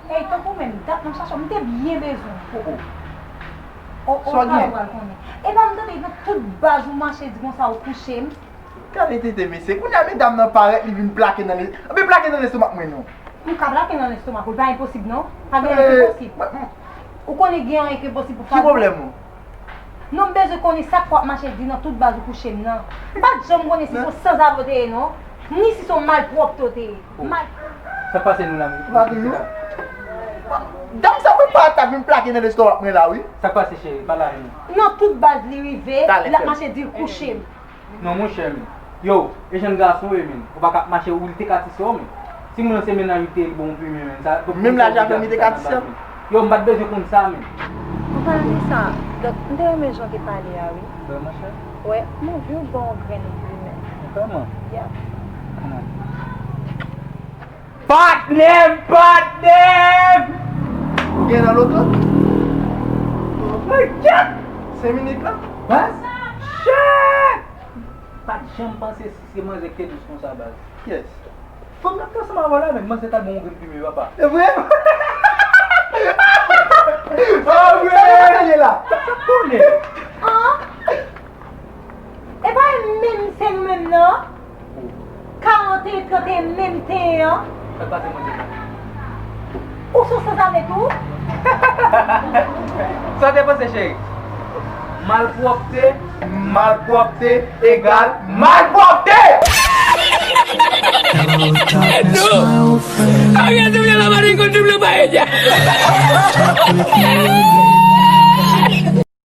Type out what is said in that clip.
E, to pou men, dat nan chachon, mwen te bien bezon pou ou. So gen? E ba mwen te yon tout baz ou manche di kon sa ou kouche m. Kade te mese, kou nyame dam nan paret li vin plake nan le... Be plake nan l'estomak mwen nou. Mwen ka plake nan l'estomak, ou pa imposib non? Pa gen imposib. Ou konen gen yon imposib pou Ki problem ou? Non beze konen sak kwa manche di nan tout baz ou kouche m nan. Pa jom konen si son sans avote non? Ni si son mal propre tote. Mal... Sa pase nou la mi. Pake nou? Dam sa mwen pa ta vin plake nan l'estomak mwen la, oui? Sa pase chéri, pala yon. Non tout baz li rive, Dale, la fè. manche di kouche m. Non mon cher mi. Yo, e jen gason we men. Ou baka mache ou li te katise ou men. Si moun se men nan yu te bon pi men. Mem la jave mi te katise? Yo, mbat beze kon sa men. Mwen pale sa, dok mwen yon men jan ki pale ya, oui? Be, mon cher? Ouais, mon vieux bon gren li men. Vraiment? Yeah. Partner! Ou gen nan loto? Oh my God! 5 minutes la? Bas? Shit! Pat jem panse si se manje ke dous kon sa baz. Yes. Fom nan kase ma wala men, man se tal bon gri pi mi wapa. E vwe? Oh Sa yon la? Sa kone? An? E pa men se nou men nan? 40, 30, men te an? Sa pase manje kan. Ou sou sa zame tou? Sa te pase chéri? Malpropte égale malpropte! No! Había subido la maricondible para ella.